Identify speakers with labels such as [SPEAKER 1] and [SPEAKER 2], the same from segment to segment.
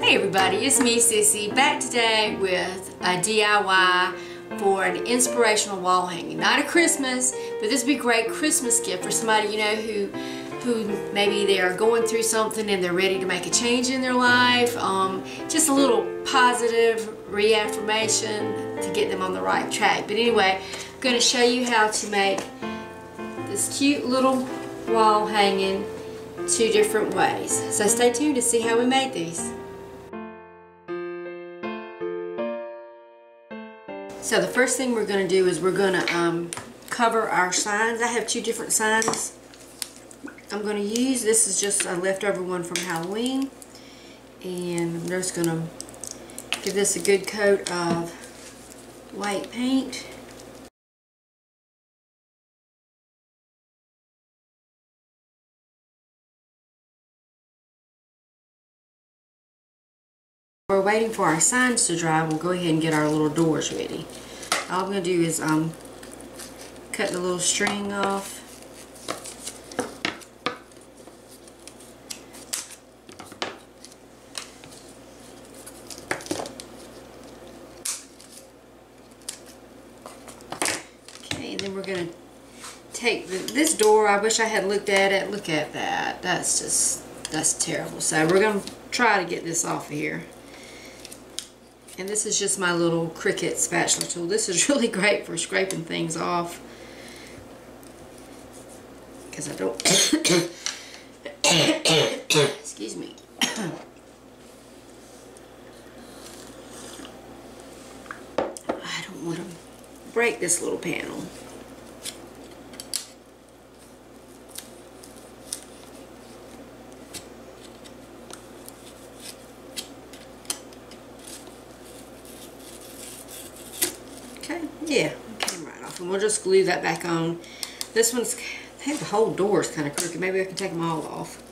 [SPEAKER 1] Hey everybody, it's me Sissy, back today with a DIY for an inspirational wall hanging. Not a Christmas, but this would be a great Christmas gift for somebody you know who maybe they are going through something and they're ready to make a change in their life. Just a little positive reaffirmation to get them on the right track. But anyway, I'm going to show you how to make this cute little wall hanging two different ways. So stay tuned to see how we made these. So the first thing we're going to do is we're going to cover our signs. I have two different signs I'm going to use. This is just a leftover one from Halloween, and I'm just going to give this a good coat of white paint. While we're waiting for our signs to dry, we'll go ahead and get our little doors ready. All I'm going to do is cut the little string off. Okay, and then we're going to take this door. I wish I had looked at it. Look at that. That's terrible. So we're going to try to get this off of here. And this is just my little Cricut spatula tool. This is really great for scraping things off, because I don't excuse me. I don't want to break this little panel. Yeah, it came right off, and we'll just glue that back on. This one's, I think the whole door is kind of crooked. Maybe I can take them all off.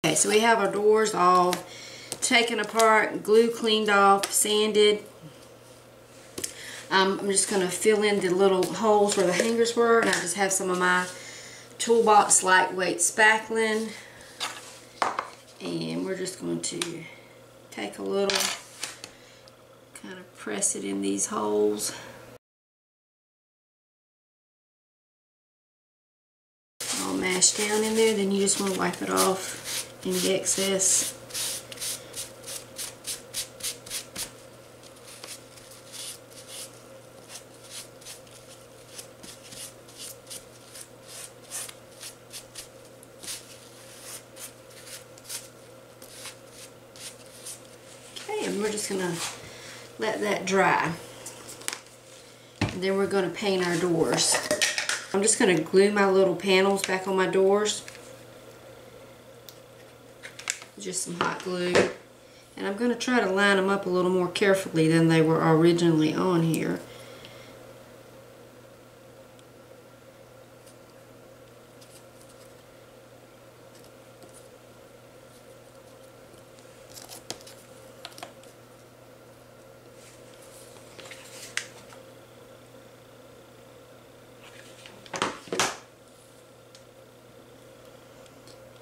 [SPEAKER 1] Okay, so we have our doors all taken apart, glue cleaned off, sanded. I'm just going to fill in the little holes where the hangers were, and I just have some of my Toolbox lightweight spackling, and we're just going to take a little, kind of press it in these holes. All mashed down in there. Then you just want to wipe it off any excess. Okay, and we're just going to let that dry. And then we're going to paint our doors. I'm just going to glue my little panels back on my doors. Just some hot glue. And I'm going to try to line them up a little more carefully than they were originally on here.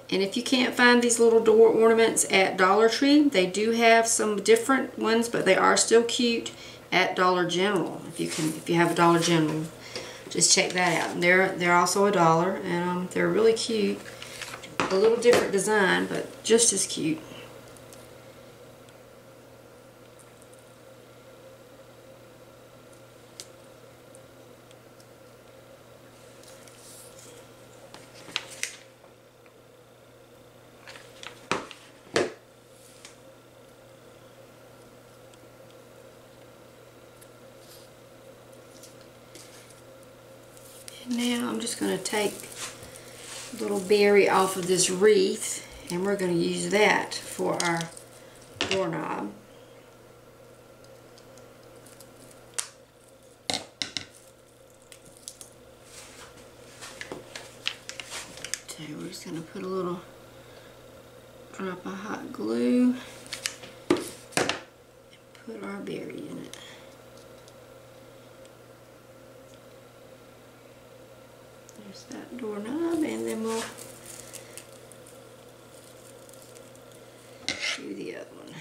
[SPEAKER 1] And if you can't find these little door ornaments at Dollar Tree, they do have some different ones, but they are still cute at Dollar General. If you have a Dollar General, just check that out. And they're also $1, and they're really cute. A little different design, but just as cute. And now I'm just going to take a little berry off of this wreath, and we're going to use that for our doorknob. So we're just going to put a little drop of hot glue and put our berry in it. There's that doorknob, and then we'll do the other one.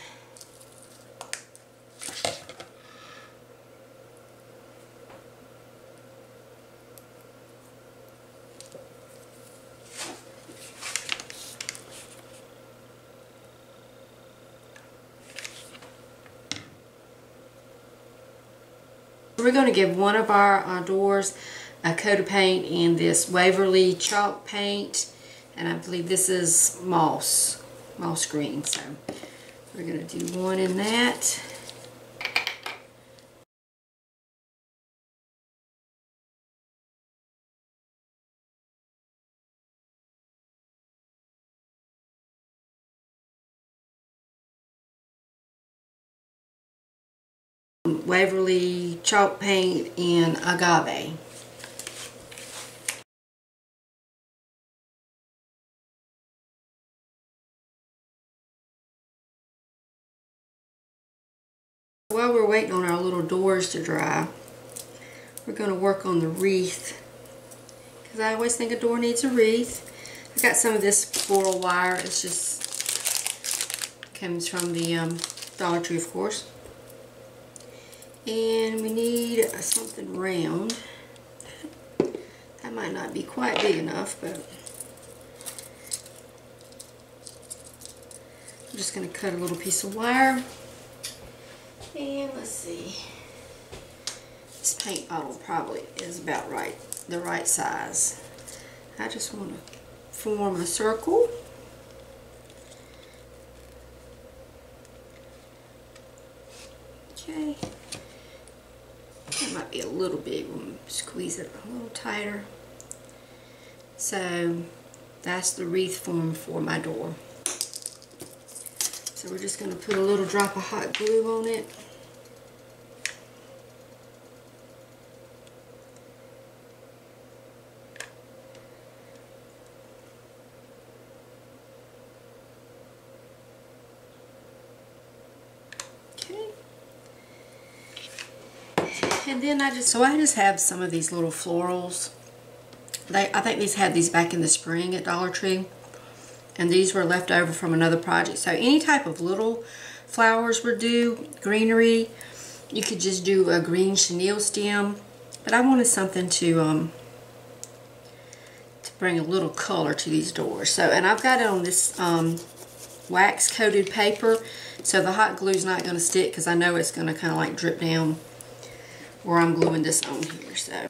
[SPEAKER 1] We're going to give one of our doors a coat of paint in this Waverly chalk paint, and I believe this is moss green, so we're going to do one in that. Waverly chalk paint in agave. While we're waiting on our little doors to dry, we're going to work on the wreath, because I always think a door needs a wreath. I got some of this floral wire. It's just comes from the Dollar Tree, of course. And we need something round. That might not be quite big enough, but I'm just going to cut a little piece of wire. And let's see. This paint bottle probably is about right, the right size. I just want to form a circle. Okay. That might be a little big. We'll squeeze it a little tighter. So that's the wreath form for my door. So we're just going to put a little drop of hot glue on it. And then I just have some of these little florals. I think these had these back in the spring at Dollar Tree, and these were left over from another project. So any type of little flowers would do, greenery. You could just do a green chenille stem, but I wanted something to bring a little color to these doors. So, and I've got it on this wax coated paper, so the hot glue is not going to stick, because I know it's going to kind of like drip down where I'm gluing this on here. So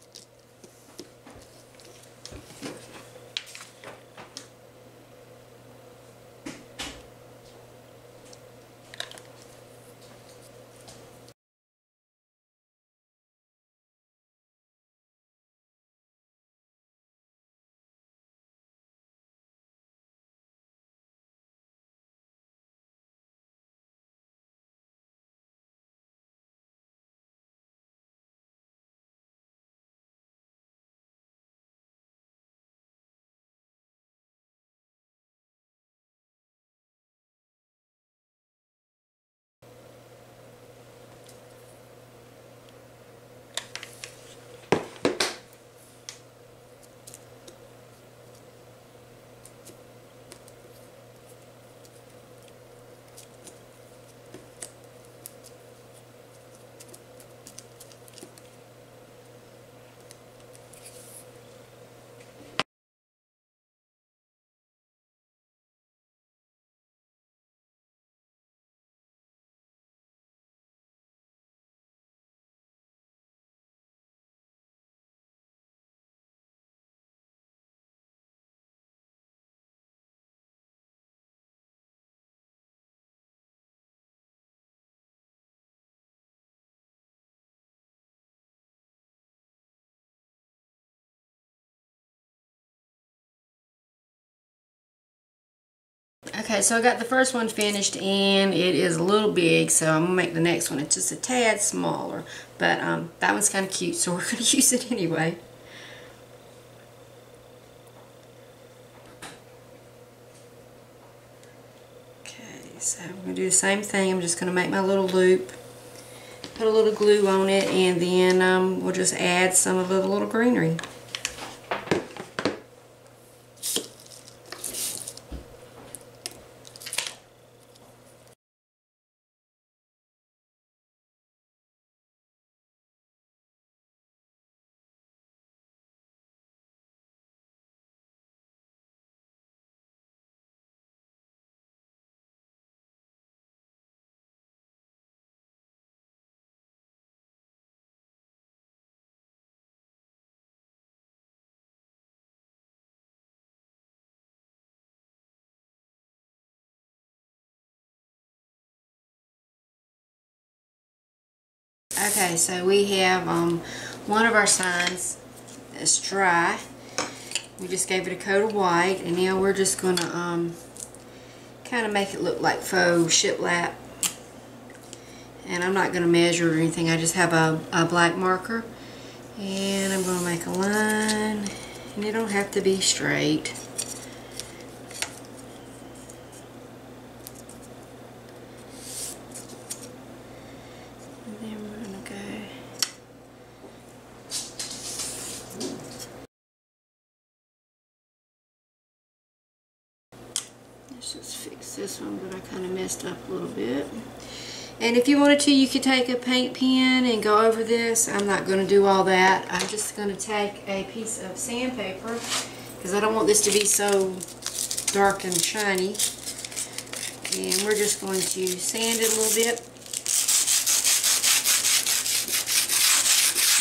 [SPEAKER 1] Okay, so I got the first one finished and it is a little big, so I'm going to make the next one. It's just a tad smaller, but that one's kind of cute, so we're going to use it anyway. Okay, so I'm going to do the same thing. I'm just going to make my little loop, put a little glue on it, and then we'll just add some of the little greenery. Okay, so we have one of our signs that's dry. We just gave it a coat of white, and now we're just going to kind of make it look like faux shiplap. And I'm not going to measure or anything. I just have a black marker, and I'm going to make a line, and it don't have to be straight. Let's just fix this one, but I kind of messed up a little bit. And if you wanted to, you could take a paint pen and go over this. I'm not going to do all that. I'm just going to take a piece of sandpaper because I don't want this to be so dark and shiny. And we're just going to sand it a little bit.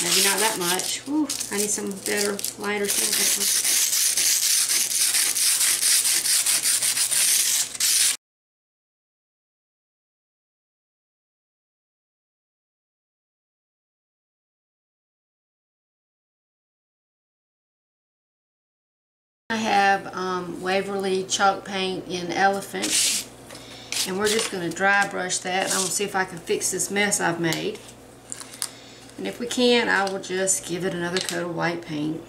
[SPEAKER 1] Maybe not that much. Whew, I need some better, lighter sandpaper. I have Waverly chalk paint in Elephant, and we're just going to dry brush that. I'm going to see if I can fix this mess I've made, and if we can, I will just give it another coat of white paint.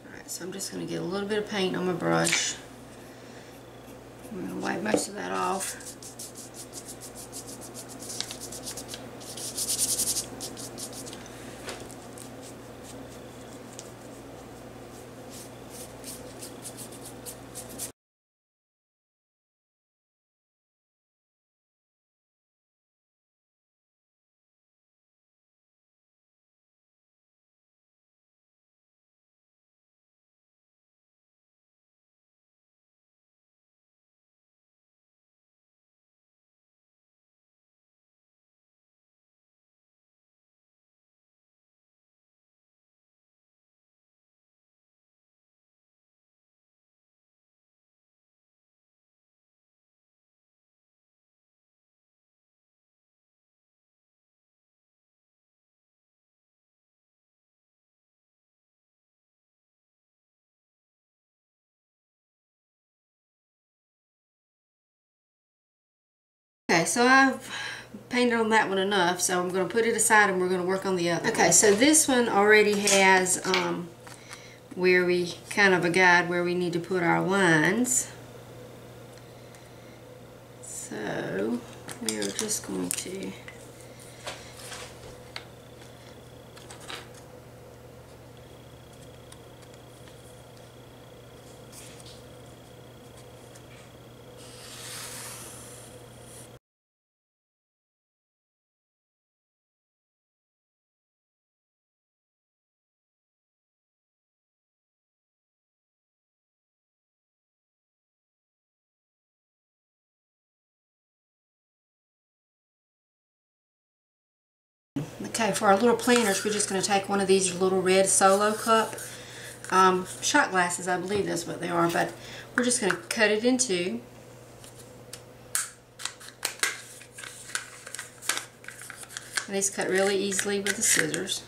[SPEAKER 1] Alright, so I'm just going to get a little bit of paint on my brush. I'm going to wipe most of that off. Okay, so I've painted on that one enough, so I'm going to put it aside and we're going to work on the other one. Okay, so this one already has where we, kind of a guide where we need to put our lines. So we are just going to okay, for our little planters, we're just going to take one of these little red Solo cup shot glasses. I believe that's what they are, but we're just going to cut it in two. And these cut really easily with the scissors.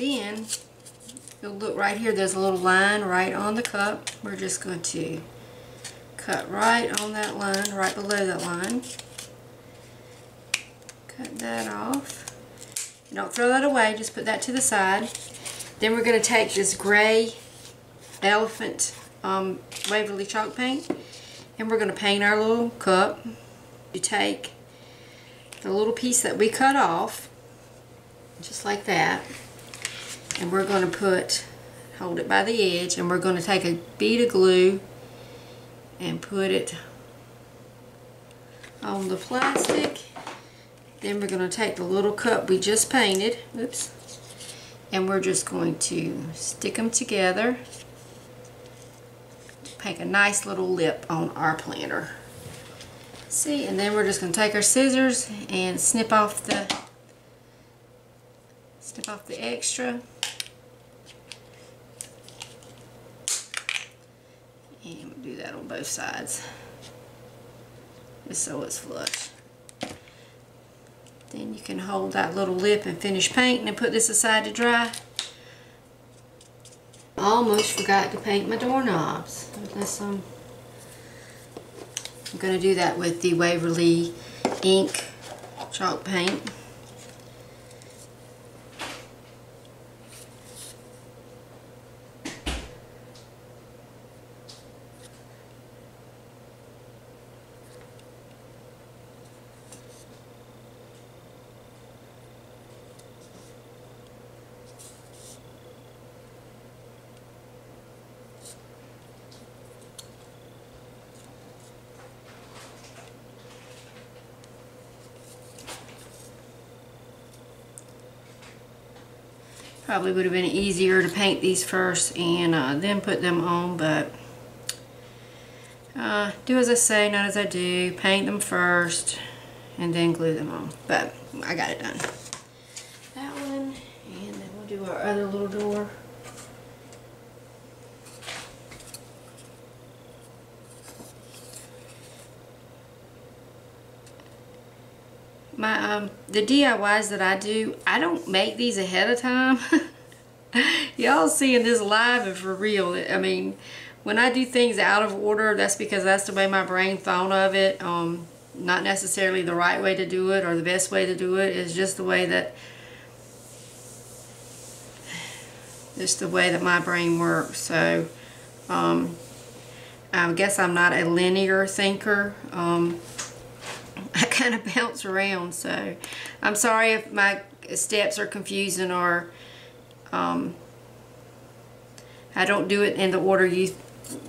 [SPEAKER 1] then you'll look right here, there's a little line right on the cup. We're just going to cut right on that line, right below that line. Cut that off. Don't throw that away, just put that to the side. Then we're going to take this gray elephant Waverly chalk paint, and we're going to paint our little cup. You take the little piece that we cut off, just like that, and we're going to hold it by the edge, and we're going to take a bead of glue and put it on the plastic. Then we're going to take the little cup we just painted, oops, and we're just going to stick them together, make a nice little lip on our planter. See, and then we're just going to take our scissors and snip off the extra. And we'll do that on both sides, just so it's flush. Then you can hold that little lip and finish painting and put this aside to dry. Almost forgot to paint my doorknobs. I'm going to do that with the Waverly ink chalk paint. Probably would have been easier to paint these first and then put them on, but do as I say, not as I do. Paint them first and then glue them on. But I got it done. That one, and then we'll do our other little door. The DIYs that I do, I don't make these ahead of time. Y'all seeing this live and for real. I mean, when I do things out of order, that's because that's the way my brain thought of it. Not necessarily the right way to do it or the best way to do it. It's just the way that my brain works. So I guess I'm not a linear thinker. I kind of bounce around, so I'm sorry if my steps are confusing or I don't do it in the order you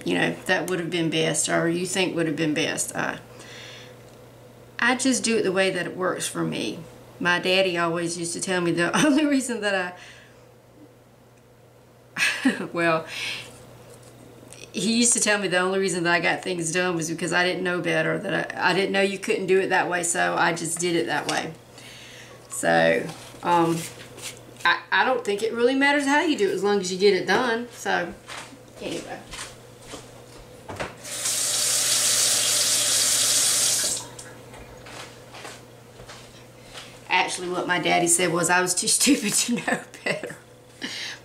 [SPEAKER 1] know that would have been best or you think would have been best. I just do it the way that it works for me. My daddy always used to tell me the only reason that well, he used to tell me the only reason that I got things done was because I didn't know better, that I didn't know you couldn't do it that way, so I just did it that way. So, I don't think it really matters how you do it as long as you get it done. So, anyway. Actually, what my daddy said was I was too stupid to know better.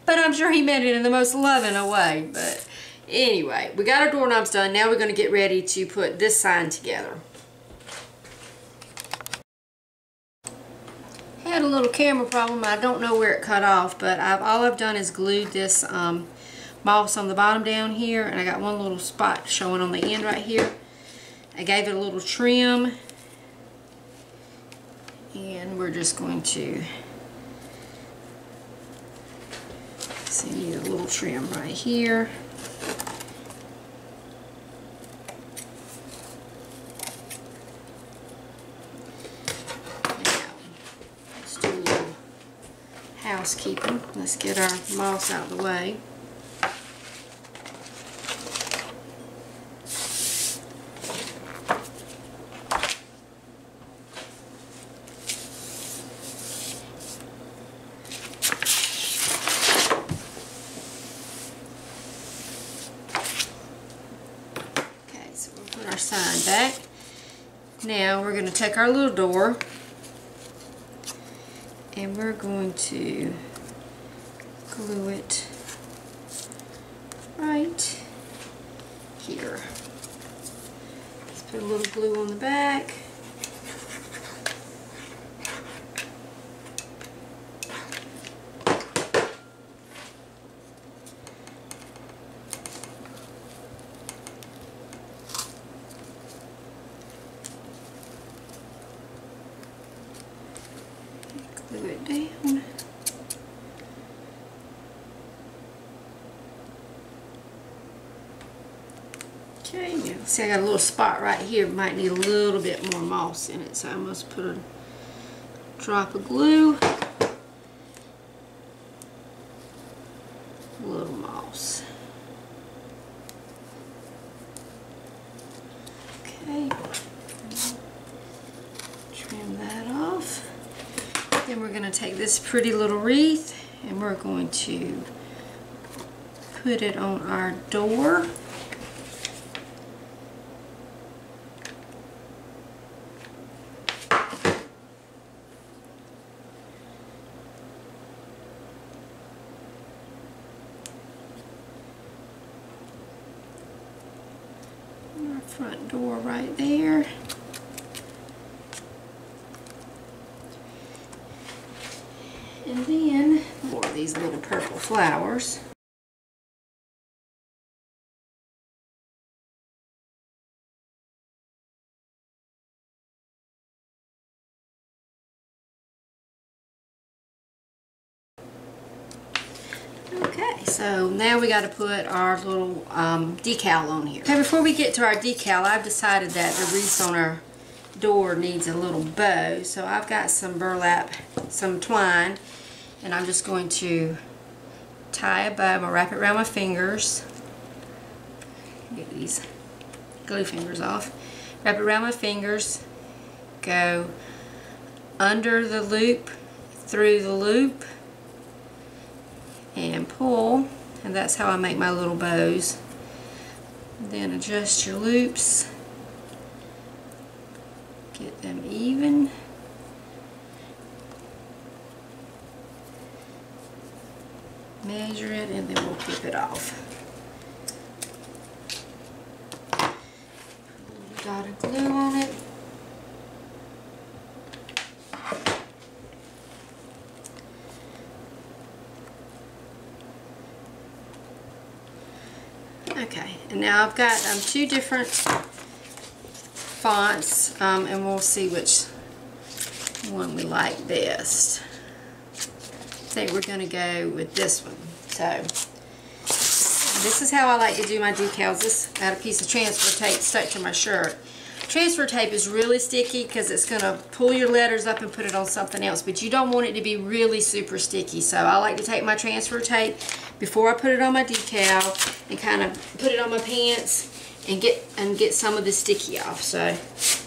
[SPEAKER 1] But I'm sure he meant it in the most loving way, but anyway, we got our doorknobs done. Now we're going to get ready to put this sign together. Had a little camera problem. I don't know where it cut off, but all I've done is glued this moss on the bottom down here, and I got one little spot showing on the end right here. I gave it a little trim, and we're just going to see a little trim right here. Housekeeping. Let's get our moss out of the way. Okay, so we'll put our sign back. Now we're going to take our little door and we're going to glue it right here. Let's put a little glue on the back. Glue it down. Okay, now see I got a little spot right here. Might need a little bit more moss in it, so I must put a drop of glue, a little moss. Okay, trim that off. Then we're going to take this pretty little wreath and we're going to put it on our door. Our front door right there. And then more of these little purple flowers. Okay, so now we got to put our little decal on here. Okay, before we get to our decal, I've decided that the wreath on our door needs a little bow. So I've got some burlap, some twine, and I'm just going to tie a bow. I'm going to wrap it around my fingers. Get these glue fingers off. Wrap it around my fingers. Go under the loop, through the loop, and pull. And that's how I make my little bows. Then adjust your loops. Get them even. Measure it and then we'll clip it off. Put a dot of glue on it. Okay, and now I've got two different fonts, and we'll see which one we like best. I think we're going to go with this one. So this is how I like to do my decals. This I had a piece of transfer tape stuck to my shirt. Transfer tape is really sticky because it's going to pull your letters up and put it on something else, but you don't want it to be really super sticky. So I like to take my transfer tape before I put it on my decal and kind of put it on my pants and get some of the sticky off. So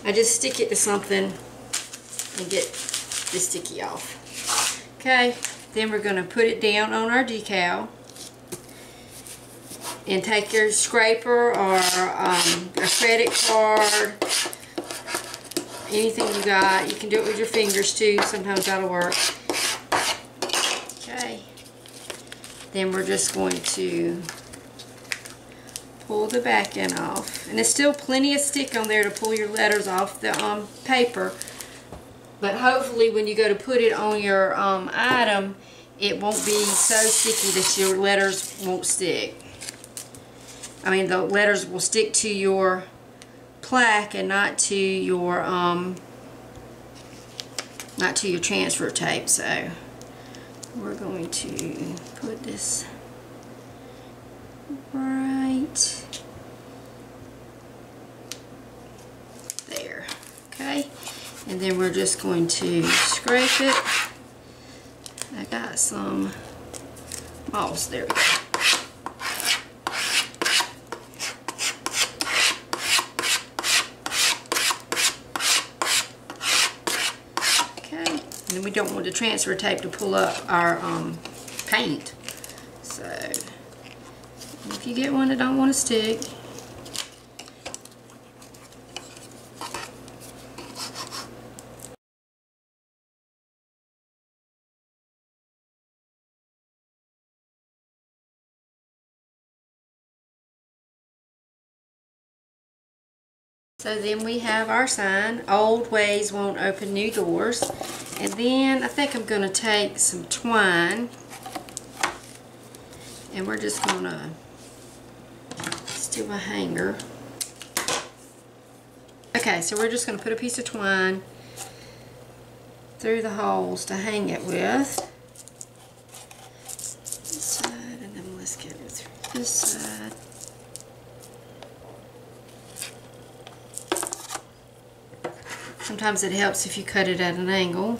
[SPEAKER 1] I just stick it to something and get the sticky off. Okay, then we're going to put it down on our decal and take your scraper or a credit card, anything you got. You can do it with your fingers too, sometimes that'll work. Okay, then we're just going to pull the back end off, and there's still plenty of stick on there to pull your letters off the paper, but hopefully when you go to put it on your item, it won't be so sticky that your letters won't stick. I mean, the letters will stick to your plaque and not to your transfer tape. So we're going to put this right there. Okay, and then we're just going to scrape it. I got some moss. There we go. And we don't want the transfer tape to pull up our paint. So if you get one that don't want to stick, So then we have our sign, old ways won't open new doors. And then I think I'm going to take some twine and we're just going to do a hanger. Okay, so we're just going to put a piece of twine through the holes to hang it with. This side, and then let's get it through this side. Sometimes it helps if you cut it at an angle.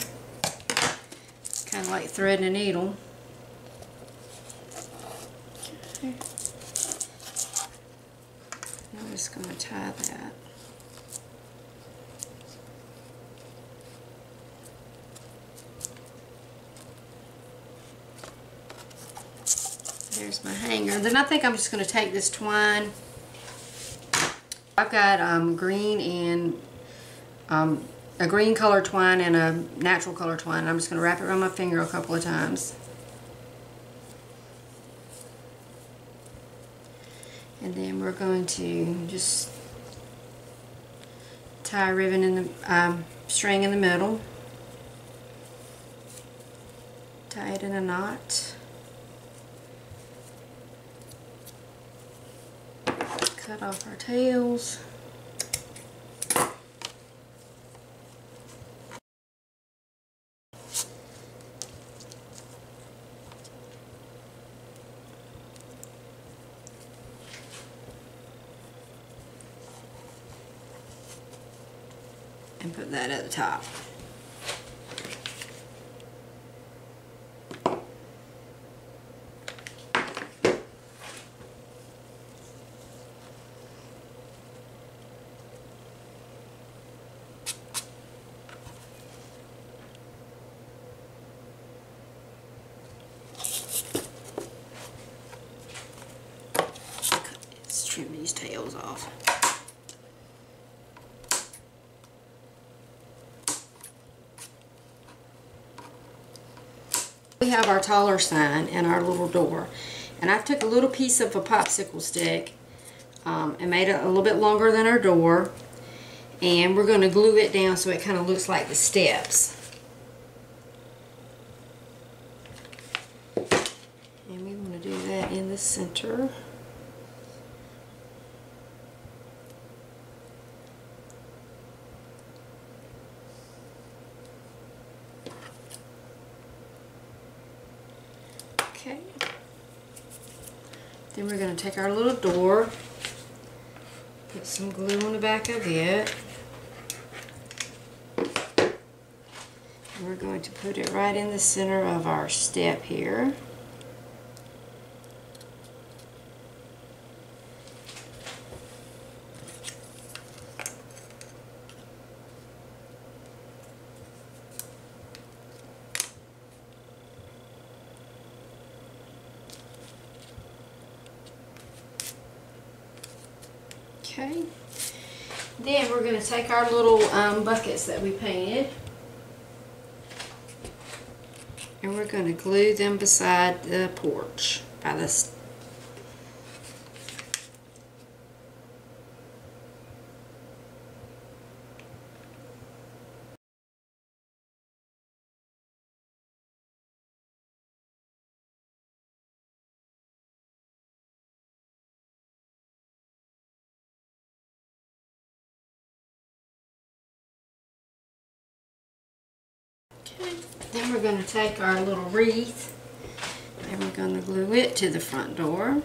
[SPEAKER 1] It's kind of like threading a needle. Okay. I'm just going to tie that. There's my hanger. Then I think I'm just going to take this twine. I've got green and a green color twine and a natural color twine. I'm just going to wrap it around my finger a couple of times. And then we're going to just tie a ribbon in the string in the middle. Tie it in a knot. Cut off our tails. And put that at the top. Let's trim these tails off. We have our taller sign and our little door, and I took a little piece of a popsicle stick and made it a little bit longer than our door, and we're going to glue it down so it kind of looks like the steps. And we want to do that in the center. Okay. Then we're going to take our little door, put some glue on the back of it, and we're going to put it right in the center of our step here. Okay, then we're going to take our little buckets that we painted and we're going to glue them beside the porch by the Okay, then we're going to take our little wreath and we're going to glue it to the front door.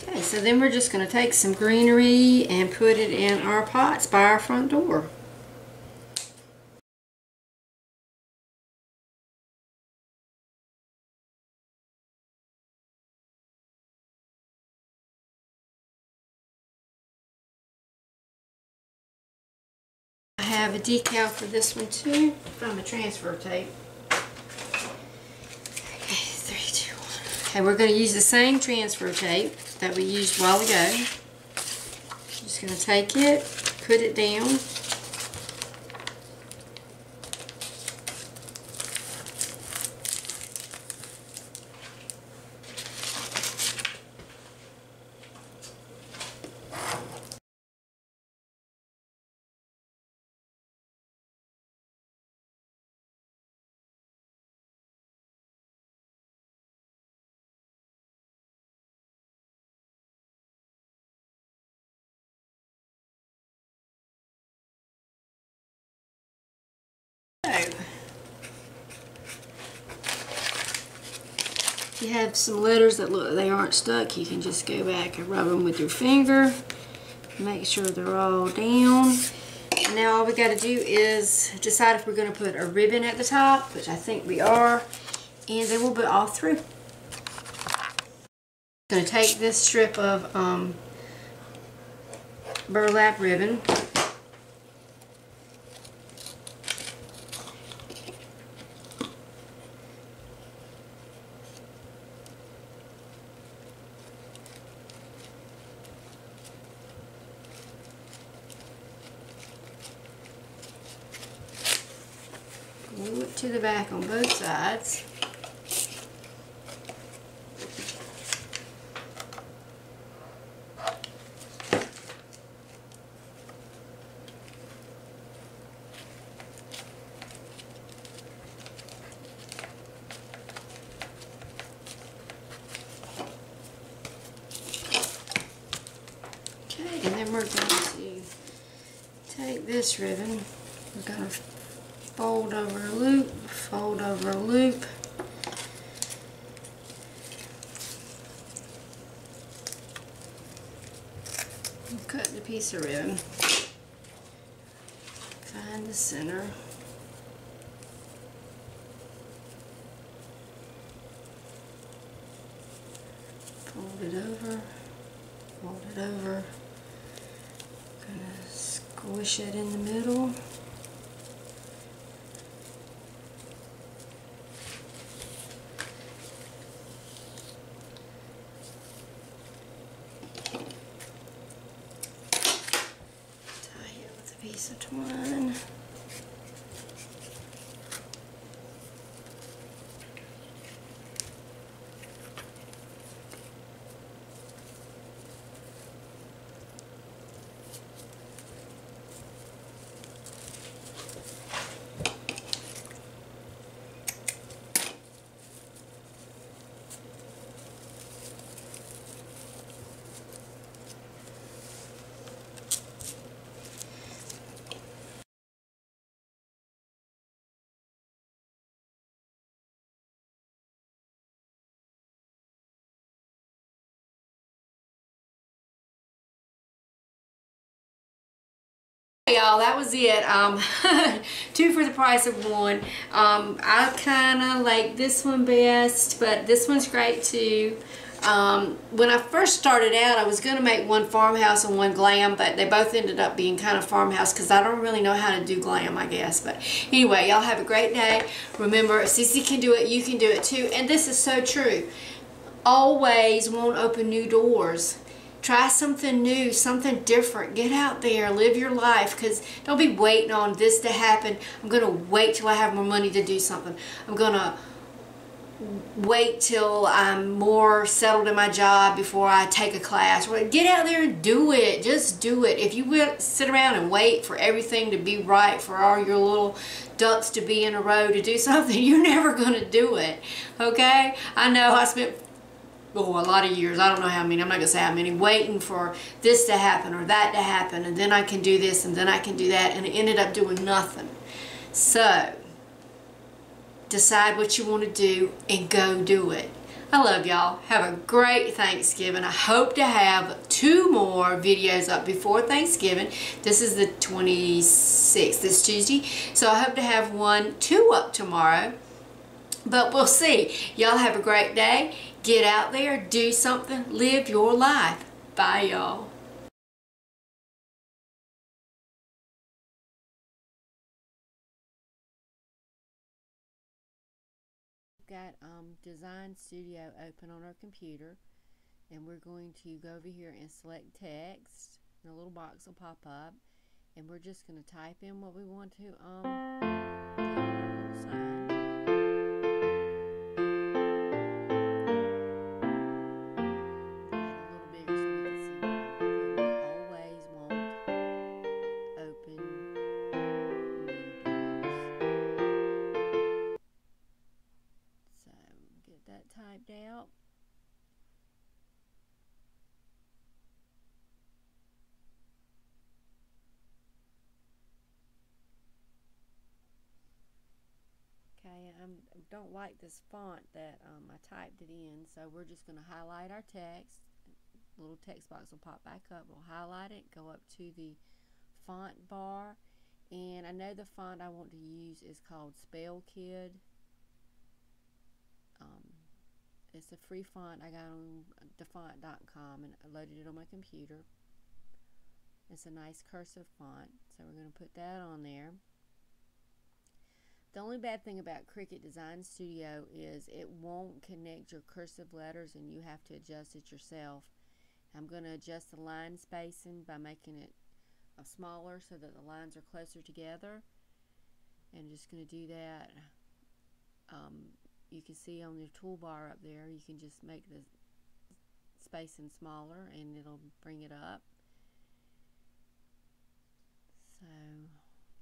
[SPEAKER 1] Okay, so then we're just going to take some greenery and put it in our pots by our front door. I have a decal for this one too from a transfer tape. And we're going to use the same transfer tape that we used a while ago. Just going to take it, put it down. If you have some letters that look like they aren't stuck, you can just go back and rub them with your finger. Make sure they're all down. And now all we got to do is decide if we're going to put a ribbon at the top, which I think we are, and then we'll put all through. I'm going to take this strip of burlap ribbon. Glue it to the back on both sides. Okay, and then we're going to take this ribbon, we're going to fold over a loop, fold over a loop. And cut the piece of ribbon. Find the center. Fold it over, fold it over. Gonna squish it in the middle. Piece of twine. Y'all, that was it. 2 for the price of 1. I kind of like this one best, but this one's great too. When I first started out, I was going to make one farmhouse and one glam, but they both ended up being kind of farmhouse because I don't really know how to do glam, I guess. But anyway, y'all have a great day. Remember, Sissy can do it, you can do it too. And this is so true. Always won't open new doors. Try something new, something different. Get out there, live your life, because don't be waiting on this to happen. I'm going to wait till I have more money to do something. I'm going to wait till I'm more settled in my job before I take a class. Get out there and do it. Just do it. If you will sit around and wait for everything to be right, for all your little ducks to be in a row to do something, you're never going to do it. Okay? I know I spent a lot of years, I don't know how many, I'm not going to say how many, waiting for this to happen or that to happen, and then I can do this and then I can do that, and it ended up doing nothing. So, decide what you want to do and go do it. I love y'all. Have a great Thanksgiving. I hope to have 2 more videos up before Thanksgiving. This is the 26th, this Tuesday. So I hope to have 2 up tomorrow. But we'll see. Y'all have a great day. Get out there, do something, live your life. Bye, y'all. got Design Studio open on our computer, and we're going to go over here and select text, and a little box will pop up, and we're just going to type in what we want to sign. Typed out. Okay, I don't like this font that I typed it in, so we're just going to highlight our text. The little text box will pop back up. We'll highlight it, go up to the font bar, and I know the font I want to use is called Spell Kid. It's a free font I got on defont.com, and I loaded it on my computer. It's a nice cursive font, so we're going to put that on there. The only bad thing about Cricut Design Studio is it won't connect your cursive letters, and you have to adjust it yourself. I'm going to adjust the line spacing by making it smaller so that the lines are closer together, and I'm just going to do that. You can see on the toolbar up there, you can just make the spacing smaller and it'll bring it up. So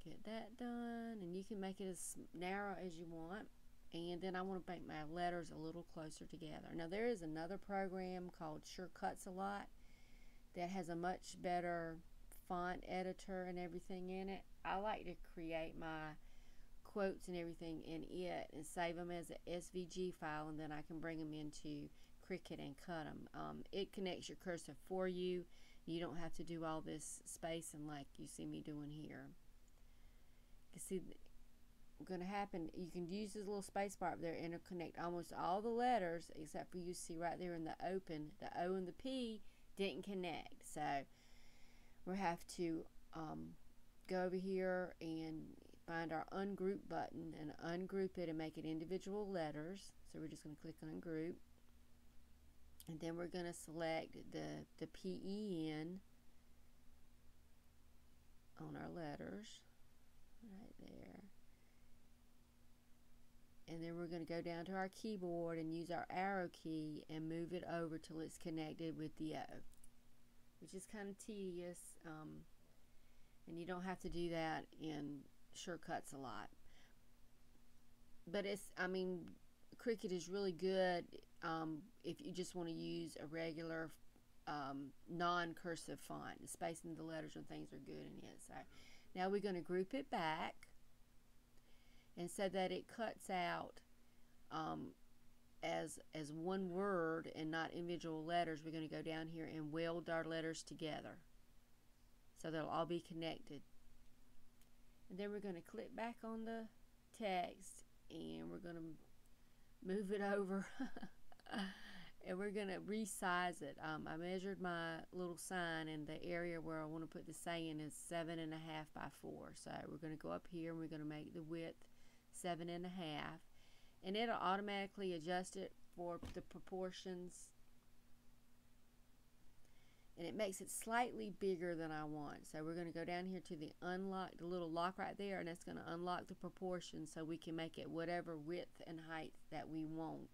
[SPEAKER 1] get that done, and you can make it as narrow as you want. And then I want to make my letters a little closer together. Now there is another program called Sure Cuts a Lot that has a much better font editor and everything in it. I like to create my quotes and everything in it and save them as a SVG file, and then I can bring them into Cricut and cut them. It connects your cursor for you. You don't have to do all this spacing like you see me doing here. You see what's going to happen, you can use this little space bar up there and it'll connect almost all the letters, except for you see right there in the open, the O and the P didn't connect. So we'll have to go over here and find our ungroup button and ungroup it and make it individual letters. So we're just going to click ungroup, and then we're going to select the PEN on our letters right there, and then we're going to go down to our keyboard and use our arrow key and move it over till it's connected with the O, which is kind of tedious, and you don't have to do that in Sure Cuts a Lot. But it's, I mean, Cricut is really good if you just want to use a regular non-cursive font. The spacing of the letters and things are good in it. So now we're going to group it back, and so that it cuts out as one word and not individual letters, we're going to go down here and weld our letters together so they'll all be connected. And then we're going to click back on the text, and we're going to move it over and we're going to resize it. I measured my little sign, and the area where I want to put the saying is 7.5 by 4. So we're going to go up here and we're going to make the width 7.5, and it'll automatically adjust it for the proportions, and it makes it slightly bigger than I want. So we're going to go down here to the unlock, the little lock right there, and that's going to unlock the proportions so we can make it whatever width and height that we want.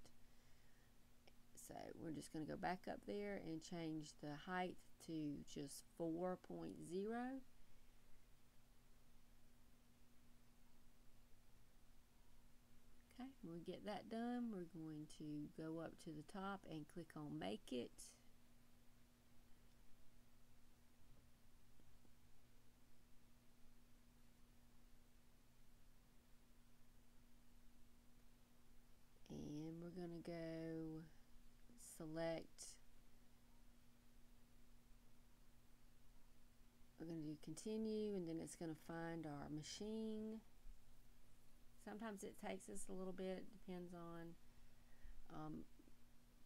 [SPEAKER 1] So we're just going to go back up there and change the height to just 4.0. Okay, when we get that done, we're going to go up to the top and click on Make It. And we're going to go select, we're going to do continue, and then it's going to find our machine. Sometimes it takes us a little bit, depends on,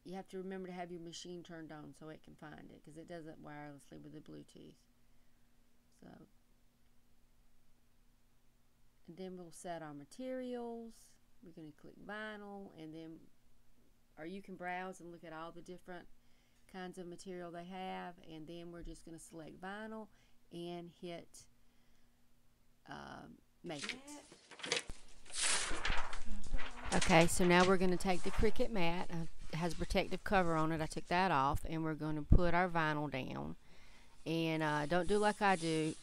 [SPEAKER 1] you have to remember to have your machine turned on so it can find it, because it does it wirelessly with the Bluetooth. So, and then we'll set our materials. we're going to click vinyl, and then, or you can browse and look at all the different kinds of material they have, and then we're just going to select vinyl and hit make it. Okay, so now we're going to take the Cricut mat. It has a protective cover on it. I took that off, and we're going to put our vinyl down. And don't do like I did.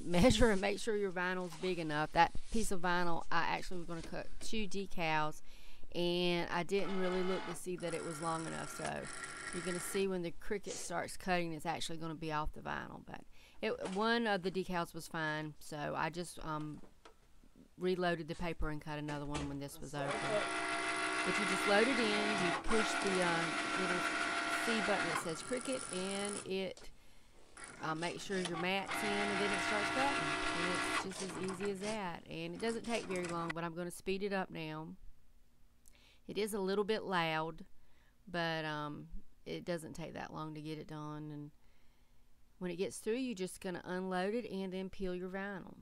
[SPEAKER 1] Measure and make sure your vinyl's big enough. That piece of vinyl, I actually was going to cut 2 decals, and I didn't really look to see that it was long enough. So you're going to see when the Cricut starts cutting, it's actually going to be off the vinyl. But one of the decals was fine, so I just reloaded the paper and cut another one when this was over. If you just load it in, you push the little C button that says Cricut, and it make sure your mat's in, and then it starts cutting. And it's just as easy as that. And it doesn't take very long, but I'm going to speed it up now. It is a little bit loud, but it doesn't take that long to get it done. And when it gets through, you're just going to unload it and then peel your vinyl.